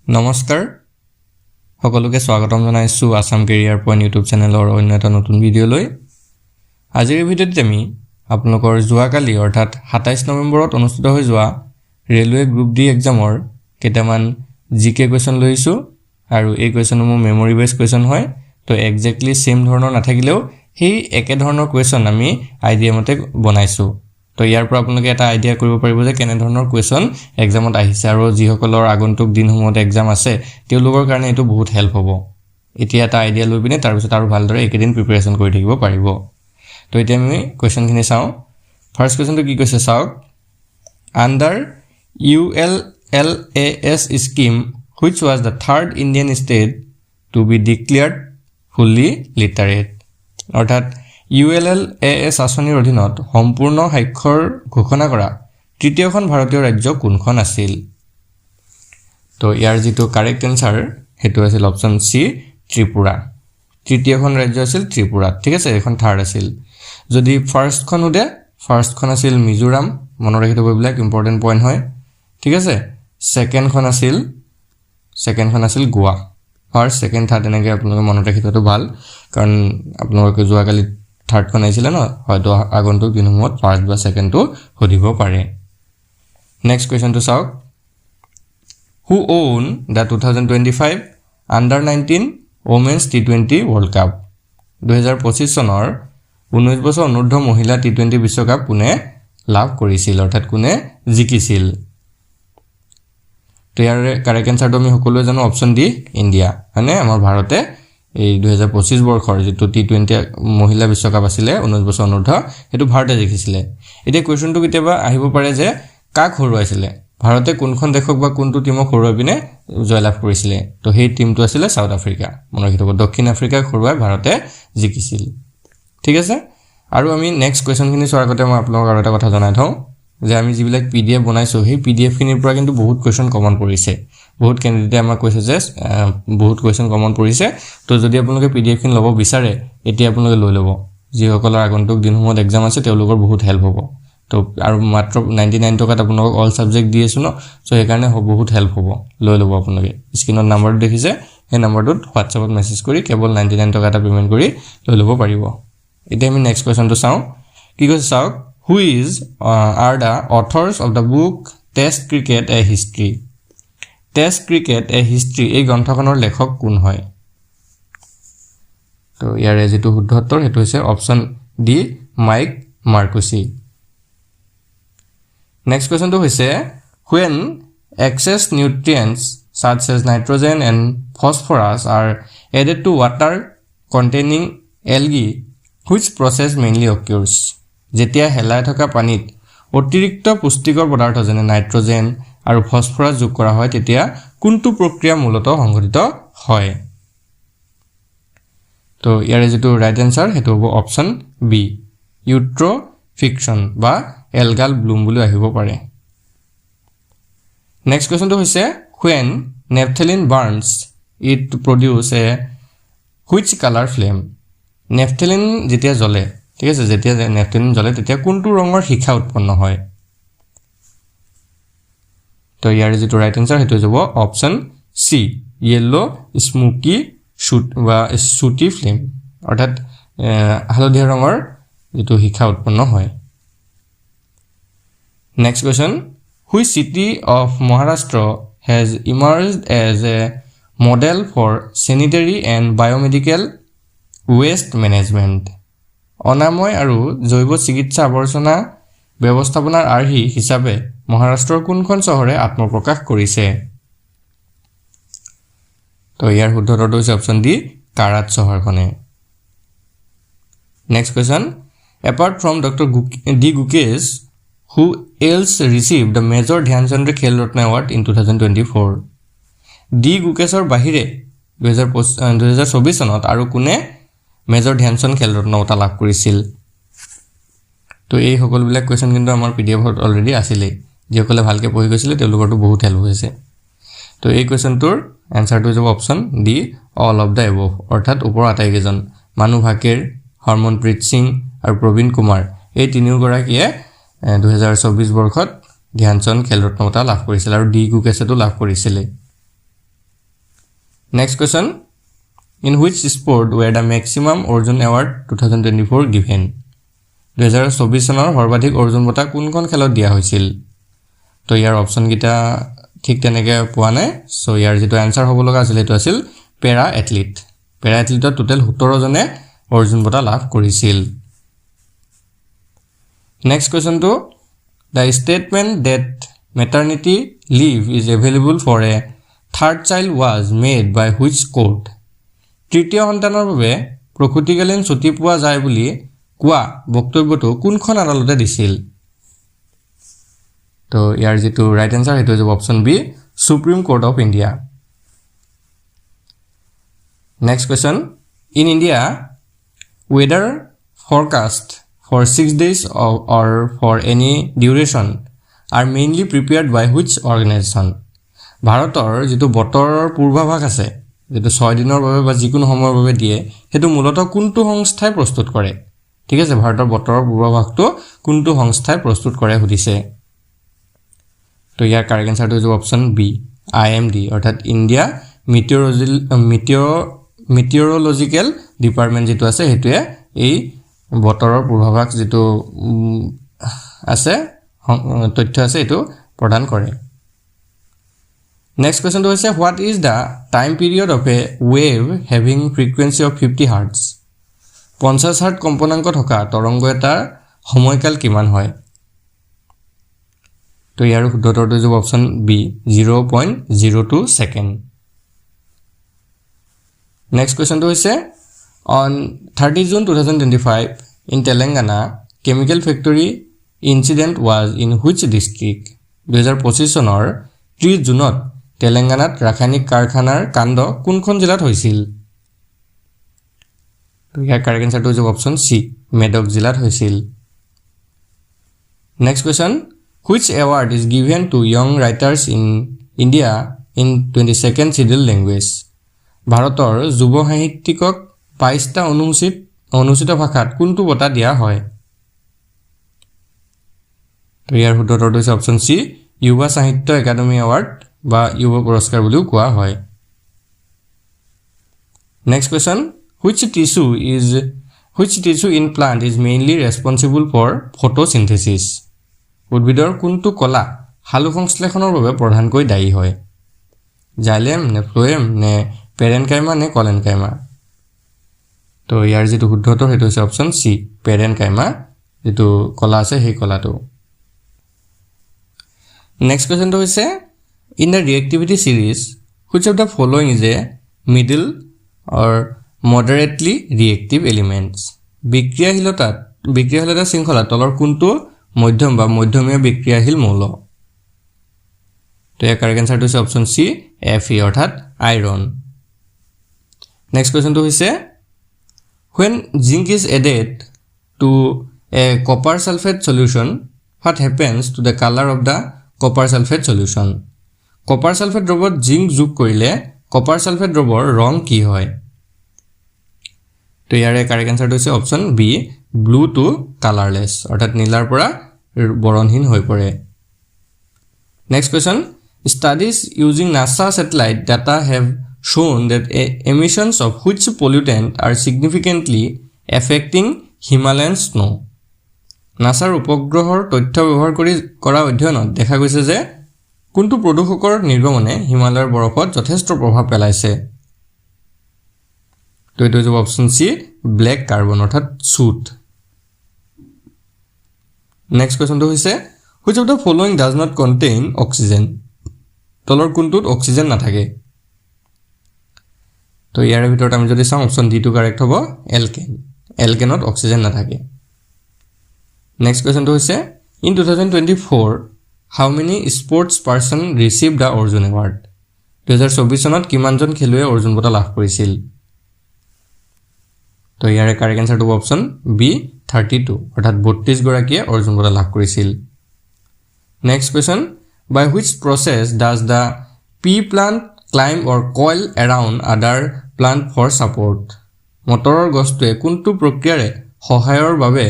নমস্কাৰ সকলোকে স্বাগতম জনাইছো আসাম কেৰিয়াৰ পইণ্ট ইউটিউব চেনেলৰ অন্য এটা নতুন ভিডিঅ'লৈ। আজিৰ ভিডিঅ'ত আমি আপোনালোকৰ যোৱাকালি অৰ্থাৎ 27 নৱেম্বৰত অনুষ্ঠিত হৈ যোৱা ৰেলৱে গ্ৰুপ ডি এক্সামৰ কেইটামান জিকে কুৱেশ্যন লৈছো আৰু এই কুৱেশ্যনসমূহ মেমৰি বেছ কুৱেশ্যন হয়। তো এক্সেক্টলি সেম ধৰণৰ নাথাকিলেও সেই একে ধৰণৰ কুৱেশ্যন আমি আইডিয়া মতে বনাইছো। তো ইয়াৰ পৰা আপোনালোকে এটা আইডিয়া কৰিব পাৰিব যে কেনে ধৰণৰ কুৱেশ্যন এক্সামত আহিছে আৰু যিসকলৰ আগন্তুক দিনসমূহত এক্সাম আছে তেওঁলোকৰ কাৰণে এটো বহুত হেল্প হ'ব। এতিয়া এটা আইডিয়া লৈ পিনে তাৰ পিছত আৰু ভালদৰে একেদিন প্ৰিপাৰেচন কৰি থাকিব পাৰিব। তো এতিয়া আমি কুৱেশ্যনখিনি চাওঁ। ফাৰ্স্ট কুৱেশ্যনটো কি কৈছে চাওক। Under ULLAS scheme which was the third Indian state to be declared fully literate, অৰ্থাৎ ULLAS আঁচনিৰ অধীনত সম্পূৰ্ণ সাক্ষৰ ঘোষণা কৰা তৃতীয়খন ভাৰতীয় ৰাজ্য কোনখন আছিল? তো ইয়াৰ যেটো কাৰেক্ট আনসাৰ হেতু আছিল অপচন সি ত্ৰিপুৰা। তৃতীয়খন ৰাজ্য আছিল ত্ৰিপুৰা, ঠিক আছে, এখন থাৰ্ড আছিল। যদি ফাৰ্স্টখন উদে ফাৰ্স্টখন আছিল মিজোৰাম, মনত ৰাখি থব এইবিলাক ইম্পৰ্টেন্ট পইণ্ট হয়, ঠিক আছে। সেকেন্ডখন আছিল গোৱা। ফাৰ্স্ট সেকেন্ড থাৰ্ড এনেকৈ আপোনালোকে মনত ৰাখি থোৱাটো ভাল, কাৰণ আপোনালোকে যোৱাকালি থাৰ্ডখন আহিছিলে ন, হয়তো আগন্তুক দিনসমূহত ফাৰ্স্ট বা সেকেন্ডটো সুধিব পাৰে। নেক্সট কুৱেশ্যনটো চাওক। Who own the 2025 Under-19 Women's T20 World Cup? 2025 চনৰ 19 বছৰ অনুৰ্ধ মহিলা T20 বিশ্বকাপ কোনে লাভ কৰিছিল, অৰ্থাৎ কোনে জিকিছিল? তো ইয়াৰ কাৰেক্ট আনসাৰটো আমি সকলোৱে জানো অপচন ডি ইণ্ডিয়া, মানে আমাৰ ভাৰতে এই 2025 বৰ্ষৰ যেটো T20 মহিলা বিশ্বকাপ আছিলে 19 বছৰ অনুৰ্ধ হেতু ভাৰতে জিকিছিলে। এতিয়া কুৱেশ্যনটো কেতিয়াবা আহিব পাৰে যে কাক হৰুৱাইছিলে, ভাৰতে কোনখন দেশক বা কোনটো টিমক হৰুৱাই পিনে জয়লাভ কৰিছিলে? তো সেই টিমটো আছিলে সাউথ আফ্ৰিকা। মনত ৰাখিব দক্ষিণ আফ্ৰিকাক হৰুৱাই ভাৰতে জিকিছিল, ঠিক আছে। আৰু আমি নেক্সট কুৱেশ্যনখিনি চোৱাৰ আগতে মই আপোনালোকক আৰু এটা কথা জনাই থওঁ যে আমি যিবিলাক PDF বনাইছো সেই PDF খিনিৰ পৰা কিন্তু বহুত কুৱেশ্যন কমন পৰিছে। বহুত কেণ্ডিডেটে আমাক কৈছে যে বহুত কুৱেশ্যন কমন পৰিছে। তো যদি আপোনালোকে PDF খিনি ল'ব বিচাৰে এতিয়া আপোনালোকে লৈ ল'ব। যিসকলৰ আগন্তুক দিনসমূহত এক্সাম আছে তেওঁলোকৰ বহুত হেল্প হ'ব। তো আৰু মাত্ৰ 99 টকাত আপোনালোকক অল সাবজেক্ট দি আছো ন, সো এই কাৰণে বহুত হেল্প হ'ব। লৈ ল'ব আপোনালোকে। স্ক্ৰিনত নাম্বাৰটো দেখিছে, এই নাম্বাৰটোত হোৱাটছএপত মেছেজ কৰি কেৱল 99 টকা এটা পেমেন্ট কৰি লৈ ল'ব পাৰিব। এতিয়া আমি নেক্সট কুৱেশ্যনটো চাওঁ। কি কৈছে চাওক। Who are the authors of the book Test Cricket a History? Test Cricket a History এই গ্ৰন্থখনৰ লেখক কোন হয়? তো ইয়াৰে যেটো শুদ্ধ উত্তৰ হেতু হৈছে অপচন ডি মাইক মাৰ্কুছি। নেক্সট কুৱেশ্যনটো হৈছে when excess nutrients such as nitrogen and phosphorus are added to water containing algae, which process mainly occurs? যেতিয়া হেলাই থকা পানীত অতিৰিক্ত পুষ্টিকৰ পদাৰ্থ যেনে নাইট্ৰজেন আৰু ফসফৰাছ যোগ কৰা হয় তেতিয়া কোনটো প্ৰক্ৰিয়া মূলতঃ সংঘটিত হয়? তো ইয়াৰে যেটো ৰাইট আনসাৰ হেতু হ'ব অপচন বি ইউট্ৰফিকশন বা এলগাল ব্লুম বুলি আহিব পাৰে। নেক্সট কুৱেশ্যনটো হৈছে when naphthalene burns it to produce a which color flame? naphthalene যেতিয়া জ্বলে, ঠিক আছে, যেতিয়া naphthalene জ্বলে তেতিয়া কোনটো ৰঙৰ শিখা উৎপন্ন হয়? তো ইয়াৰ যেটো ৰাইট আনসাৰ হেতু হ'ব option C yellow smoky shoot বা shooty flame, অৰ্থাৎ হালধীয়া ৰঙৰ যেটো শিখা উৎপন্ন হয়। Next question. Which city of Maharashtra has emerged as a model for sanitary and biomedical waste management? অনাময় আৰু জৈৱ চিকিৎসা আৱৰ্জনা ব্যৱস্থাপনাৰ আৰ্হি হিচাপে মহাৰাষ্ট্ৰৰ কোনখন চহৰে আত্মপ্ৰকাশ কৰিছে? তো ইয়াৰ শুদ্ধ উত্তৰটো হৈছে অপচন ডি কাৰাত চহৰখনে। Next question. Apart from Dr. D. Gukesh, who else received the Major Dhyan Chand Khel Ratna Award in 2024? D. Gukeshৰ বাহিৰে 2024 চনত আৰু কোনে মেজৰ ধ্যানচন্দ খেল ৰত্ন বঁটা লাভ কৰিছিল? তো এই সকলোবিলাক কুৱেশ্যন কিন্তু আমাৰ পিডিএফত অলৰেডি আছিলে। যিসকলে ভালকে পঢ়ি গৈছিলে তেওঁলোকৰটো বহুত হেল্প হৈছে। তো এই কুৱেশ্যনটোৰ আনসাৰটো হ'ব option D all of the above, অৰ্থাৎ ওপৰ আটাইকেইজন মানু ভাকেৰ, হৰমনপ্ৰীত সিং আৰু প্ৰবীণ কুমাৰ এই তিনিওগৰাকীয়ে 2024 বৰ্ষত ধ্যানচন্দ খেল ৰত্ন বঁটা লাভ কৰিছিল আৰু ডি গুকেশেটো লাভ কৰিছিল। Next question. In which sport were the maximum Arjun Award 2024 given? 2024 চনৰ সৰ্বাধিক অৰ্জুন বঁটা কোনখন খেলত দিয়া হৈছিল? তো ইয়াৰ অপচন গিটা ঠিক তেনেকৈ পোৱা নাই। সো ইয়াৰ যেটো আনসাৰ হ'ব লগা আছিল এটো আছিল পেৰা এথলিট। পেৰা এথলিটৰ টোটাল 17 জনে অৰ্জুন বঁটা লাভ কৰিছিল। Next question to the statement that maternity leave is available for a third child was made by which court? তৃতীয় সন্তানৰ বাবে প্ৰসূতিকালীন ছুটি পোৱা যায় বুলি কোৱা বক্তব্যটো কোনখন আদালতে দিছিল? তো ইয়াৰ যেটো ৰাইট আনসাৰ হেতু হ'ব option B supreme court of India. Next question. In India, weather forecast for 6 days or for any duration are mainly prepared by which organization? ভাৰতৰ যেটো বতৰৰ পূৰ্বাভাস আছে যেটো 6 দিনৰ বাবে বা যিকোনো সময়ৰ বাবে দিয়ে হেতু মূলতঃ কোনটো সংস্থাই প্ৰস্তুত কৰে? ঠিক আছে, ভাৰতৰ বতৰৰ পূৰ্বাভাসটো কোনটো সংস্থাই প্ৰস্তুত কৰে সুধিছে। তো ইয়াৰ কাৰেক্ট আনসাৰটো হ'ব অপচন বি IMD অৰ্থাৎ ইণ্ডিয়া মেটিঅৰলজিক্যাল ডিপাৰ্টমেন্ট যেটো আছে হেতুৱে এই বতৰৰ পূৰ্বাভাস যেটো আছে তথ্য আছে এটো প্ৰদান কৰে। Next question হৈছে what is the time period of a wave having frequency of 50 Hz? 50 Hz কম্পনাঙ্ক থকা তৰংগ এটাৰ সময়কাল কিমান হয়? তো ইয়াৰ উত্তৰটো হ'ব option B 0.02 second. Next question হৈছে on 30 June 2025 in Telangana chemical factory incident was in which district? 2025 চনৰ 30 জুনত তেলেঙ্গানাত ৰাসায়নিক কাৰখানাৰ কাণ্ড কোনখন জিলাত হৈছিল? তো ইয়াৰ কাৰেক্ট আনসাৰটো হ'ব অপচন সি মেডক জিলাত হৈছিল। Next question. Which award is given to young writers in India in 22nd scheduled language? ভাৰতৰ যুৱ সাহিত্যিকক 22টা অনুসূচিত ভাষাত কোনটো বঁটা দিয়া হয়? তো ইয়াৰ উত্তৰটো হৈছে অপচন সি যুৱ সাহিত্য একাডেমি এৱাৰ্ড বা যুৱ পুৰস্কাৰ বুলিও কোৱা হয়। Next question. Which tissue in plant is mainly responsible for photosynthesis? উদ্ভিদৰ কোনটো কলা হালু সংশ্লেষণৰ বাবে প্ৰধানকৈ দায়ী হয়? জাইলেম নে ফ্লোয়েম নে পেৰেনকাইমা নে কলেনকাইমা? তো ইয়াৰ যেটো শুদ্ধতৰ হেতু হৈছে অপচন সি পেৰেনকাইমা যেটো কলা আছে সেই কলাটো। Next question to হৈছে in the reactivity series which of the following is a middle or moderately reactive elements? বিক্ৰিয়াশীলতা শৃংখলা তলৰ কোনটো মধ্যম বা মধ্যমীয়া বিক্ৰিয়াশীল মৌল? তো ইয়াৰ কাৰেক্ট আনসাৰটো হৈছে অপচন সি Fe অৰ্থাৎ আইৰন। Next question to হৈছে when zinc is added to a copper sulfate solution what happens to the color of the copper sulfate solution? copper sulfate দ্ৰৱত জিংক যোগ কৰিলে copper sulfate দ্ৰৱৰ ৰং কি হয়? তো ইয়াৰ কাৰেক্ট আনসাৰটো হৈছে অপচন বি ব্লু টু কালাৰলেছ অৰ্থাৎ নীলাৰ পৰা বৰণহীন হৈ পৰে। Next question. Studies using NASA satellite data have shown that emissions of which pollutant are significantly affecting Himalayan snow? নাসাৰ উপগ্ৰহৰ তথ্য ব্যৱহাৰ কৰি কৰা অধ্যয়নত দেখা গৈছে যে কোনটো প্ৰদূষকৰ নিৰ্গমনে হিমালয়ৰ বৰফত যথেষ্ট প্ৰভাৱ পেলাইছে? তো এইটো হ'ব অপচন সি ব্লেক কাৰ্বন অৰ্থাৎ সুট। Next question to হৈছে which of the following does not contain oxygen? তলৰ কোনটোত অক্সিজেন নাথাকে? তো ইয়াৰ ভিতৰত আমি যদি চাওঁ অপচন ডি টো কাৰেক্ট হ'ব এলকেনত অক্সিজেন নাথাকে। Next question to হৈছে in 2024 how many sports person received the Arjun Award? 2024 চনত কিমানজন খেলুৱৈয়ে অৰ্জুন বঁটা লাভ কৰিছিল? তো ইয়াৰ কাৰেক্ট আনসাৰটো হ'ব অপচন বি 32 অৰ্থাৎ 32 গৰাকীয়ে অৰ্জুন বঁটা লাভ কৰিছিল। Next question. By which process does the pea plant climb or coil around other plant for support? মটৰৰ গছটোৱে কোনটো প্ৰক্ৰিয়াৰে সহায়ৰ বাবে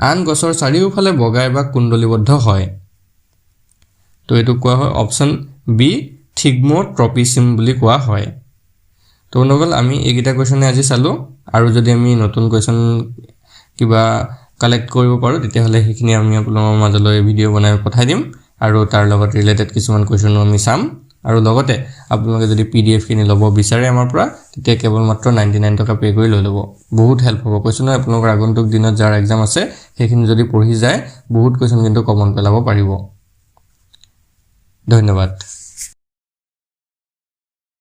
আন গছৰ চাৰিওফালে বগাই বা কুণ্ডলীবদ্ধ হয়? তো এইটো কোৱা হয় অপচন বি থিগমোট্ৰপিসম বুলি কোৱা হয়। তো বন্ধুসকল আমি এইকেইটা কুৱেশ্যনে আজি চালোঁ আৰু যদি আমি নতুন কুৱেশ্যন কিবা কালেক্ট কৰিব পাৰোঁ তেতিয়াহ'লে সেইখিনি আমি আপোনালোকৰ মাজলৈ ভিডিঅ' বনাই পঠাই দিম আৰু তাৰ লগত ৰিলেটেড কিছুমান কুৱেশ্যনো আমি চাম আৰু লগতে আপোনালোকে যদি PDF খিনি ল'ব বিচাৰে আমাৰ পৰা তেতিয়া কেৱল মাত্ৰ 99 টকা পে' কৰি লৈ ল'ব বহুত হেল্প হ'ব কুৱেশ্যন আপোনালোকৰ আগন্তুক দিনত যাৰ এক্সাম আছে সেইখিনি যদি পঢ়ি যায় বহুত কুৱেশ্যন কিন্তু কমন পেলাব পাৰিব ধন্যবাদ